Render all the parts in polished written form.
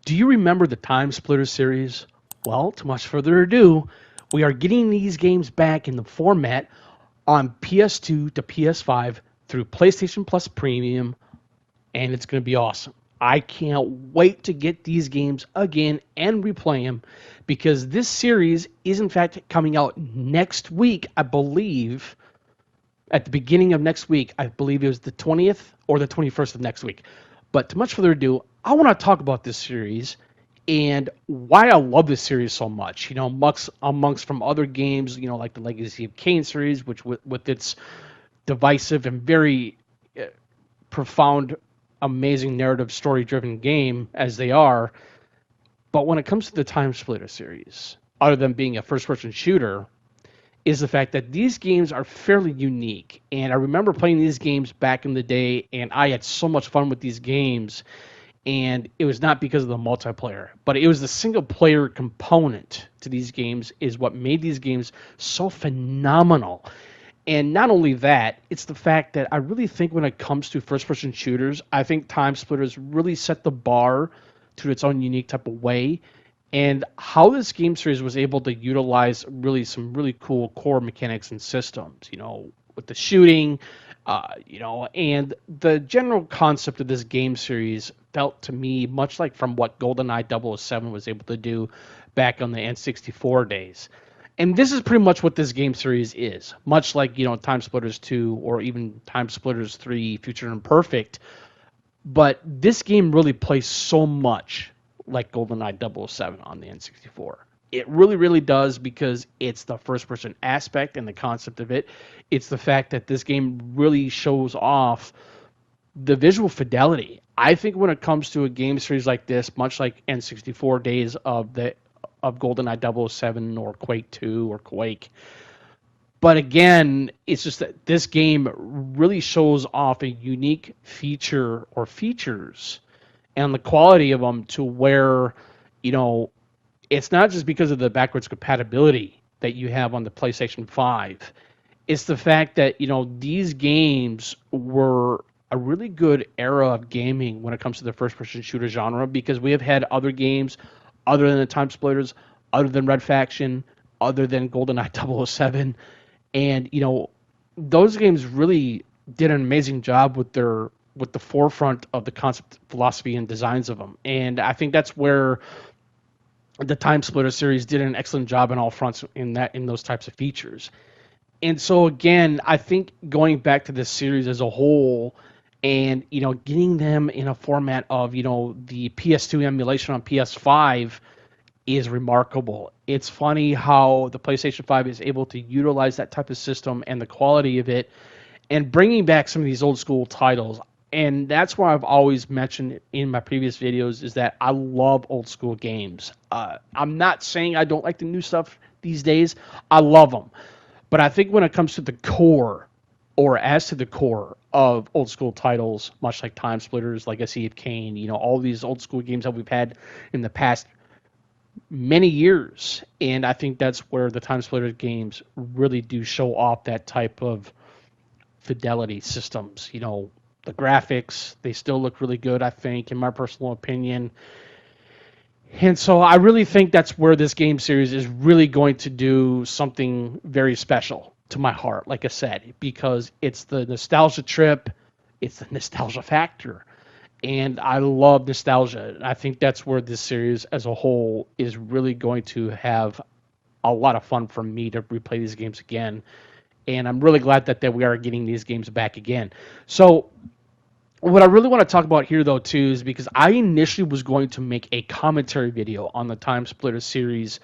Do you remember the TimeSplitters series? Well, too much further ado, we are getting these games back in the format on PS2 to PS5 through PlayStation Plus Premium, and it's going to be awesome. I can't wait to get these games again and replay them because this series is in fact coming out next week, I believe. At the beginning of next week, I believe it was the 20th or the 21st of next week. But to much further ado, I want to talk about this series and why I love this series so much. You know, amongst from other games, you know, like the Legacy of Kain series, which with its divisive and very profound, amazing narrative, story-driven game as they are. But when it comes to the TimeSplitters series, other than being a first-person shooter, is the fact that these games are fairly unique. And I remember playing these games back in the day, and I had so much fun with these games. And it was not because of the multiplayer, but it was the single-player component to these games is what made these games so phenomenal. And not only that, it's the fact that I really think when it comes to first-person shooters, I think TimeSplitters really set the bar to its own unique type of way. And how this game series was able to utilize really some really cool core mechanics and systems, you know, with the shooting, you know, and the general concept of this game series felt to me much like from what GoldenEye 007 was able to do back on the N64 days. And this is pretty much what this game series is, much like, you know, TimeSplitters 2 or even TimeSplitters 3, Future Imperfect. But this game really plays so much like GoldenEye 007 on the N64. It really, really does because it's the first-person aspect and the concept of it. It's the fact that this game really shows off the visual fidelity. I think when it comes to a game series like this, much like N64 days of GoldenEye 007 or Quake 2 or Quake, but again, it's just that this game really shows off a unique feature or features and the quality of them to where, you know, it's not just because of the backwards compatibility that you have on the PlayStation 5. It's the fact that, you know, these games were a really good era of gaming when it comes to the first-person shooter genre because we have had other games other than the TimeSplitters, other than Red Faction, other than GoldenEye 007. And, you know, those games really did an amazing job with the forefront of the concept, philosophy, and designs of them. And I think that's where the TimeSplitters series did an excellent job on all fronts in those types of features. And so again, I think going back to this series as a whole and, you know, getting them in a format of, you know, the PS2 emulation on PS5 is remarkable. It's funny how the PlayStation 5 is able to utilize that type of system and the quality of it and bringing back some of these old school titles. And that's why I've always mentioned in my previous videos is that I love old school games. I'm not saying I don't like the new stuff these days. I love them. But I think when it comes to the core, or as to the core of old school titles, much like TimeSplitters, Legacy of Kain, you know, all these old school games that we've had in the past many years. And I think that's where the TimeSplitters games really do show off that type of fidelity systems. You know, the graphics, they still look really good, I think, in my personal opinion. And so I really think that's where this game series is really going to do something very special to my heart, like I said, because it's the nostalgia trip, it's the nostalgia factor. And I love nostalgia. I think that's where this series as a whole is really going to have a lot of fun for me to replay these games again. And I'm really glad that we are getting these games back again. So what I really want to talk about here, though, too, is because I initially was going to make a commentary video on the TimeSplitters series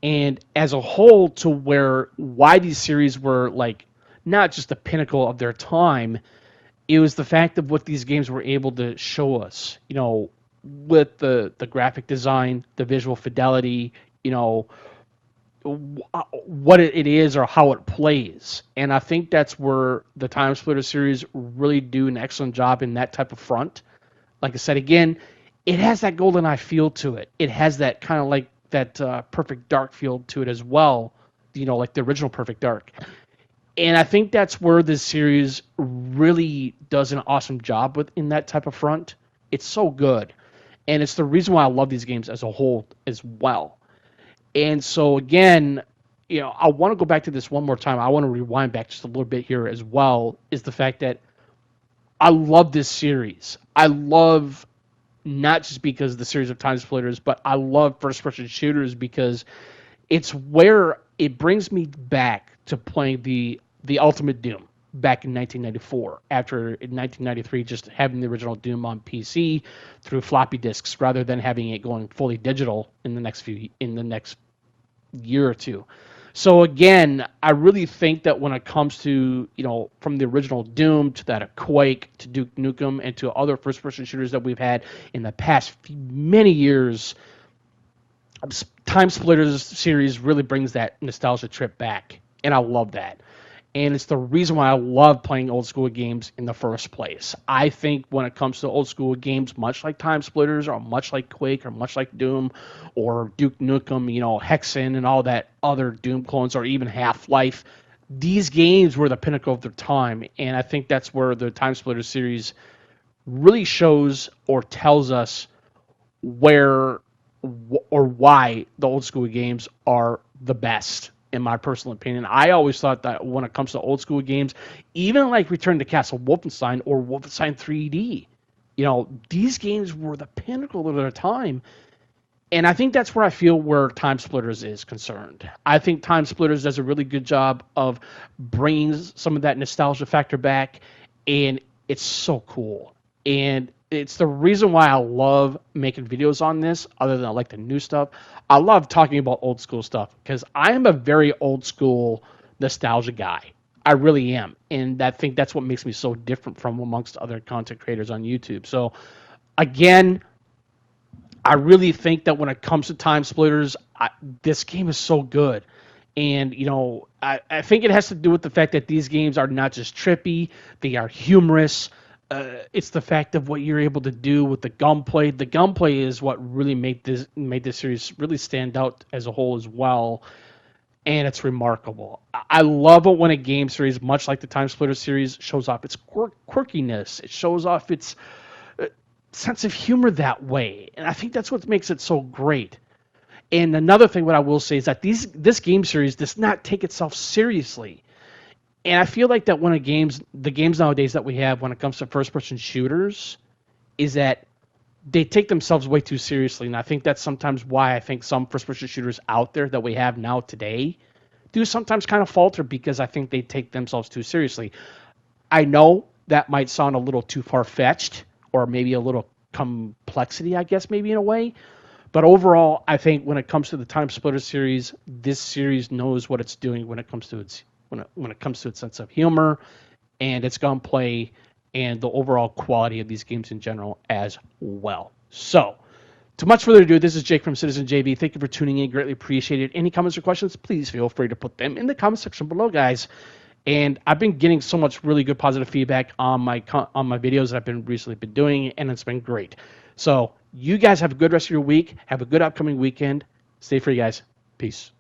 and as a whole to why these series were, like, not just the pinnacle of their time. It was the fact of what these games were able to show us, you know, with the graphic design, the visual fidelity, you know, what it is or how it plays. And I think that's where the TimeSplitters series really do an excellent job in that type of front. Like I said, again, it has that GoldenEye feel to it. It has that kind of like that Perfect Dark feel to it as well, you know, like the original Perfect Dark. And I think that's where this series really does an awesome job with in that type of front. It's so good. And it's the reason why I love these games as a whole as well. And so again, I want to go back to this one more time. I want to rewind back just a little bit here as well, is the fact that I love this series. I love, not just because of the series of TimeSplitters, but I love first-person shooters because it's where it brings me back to playing the Ultimate Doom back in 1994. After in 1993, just having the original Doom on PC through floppy disks rather than having it going fully digital in the next year or two. So again, I really think that when it comes to, from the original Doom to that of Quake to Duke Nukem and to other first-person shooters that we've had in the past many years, TimeSplitters series really brings that nostalgia trip back, and I love that. And it's the reason why I love playing old school games in the first place. I think when it comes to old school games, much like TimeSplitters or much like Quake or much like Doom or Duke Nukem, Hexen and all that other Doom clones or even Half-Life, these games were the pinnacle of their time. And I think that's where the TimeSplitters series really shows or tells us where or why the old school games are the best, in my personal opinion. I always thought that when it comes to old school games, even like Return to Castle Wolfenstein or Wolfenstein 3D, these games were the pinnacle of their time. And I think that's where I feel where TimeSplitters is concerned. I think TimeSplitters does a really good job of bringing some of that nostalgia factor back, and it's so cool. And it's the reason why I love making videos on this, other than I like the new stuff. I love talking about old school stuff because I am a very old school nostalgia guy. I really am. And I think that's what makes me so different from amongst other content creators on YouTube. So again, I really think that when it comes to TimeSplitters, this game is so good. And, I think it has to do with the fact that these games are not just trippy, they are humorous. It's the fact of what you're able to do with the gunplay. The gunplay is what really made this series really stand out as a whole as well. And it's remarkable. I love it when a game series, much like the TimeSplitters series, shows off its quirkiness. It shows off its sense of humor that way. And I think that's what makes it so great. And another thing what I will say is that this game series does not take itself seriously. And I feel like that when the games nowadays that we have when it comes to first-person shooters is that they take themselves way too seriously. And I think that's sometimes why I think some first-person shooters out there that we have now today do sometimes kind of falter because I think they take themselves too seriously. I know that might sound a little too far-fetched or maybe a little complexity, I guess, maybe in a way. But overall, I think when it comes to the TimeSplitters series, this series knows what it's doing when it comes to its sense of humor and its gunplay and the overall quality of these games in general as well. So, to much further ado, this is Jake from Citizen JV. Thank you for tuning in. Greatly appreciated. Any comments or questions, please feel free to put them in the comment section below, guys. And I've been getting so much really good positive feedback on my videos that I've been recently been doing, and it's been great. So, you guys have a good rest of your week. Have a good upcoming weekend. Stay free, guys. Peace.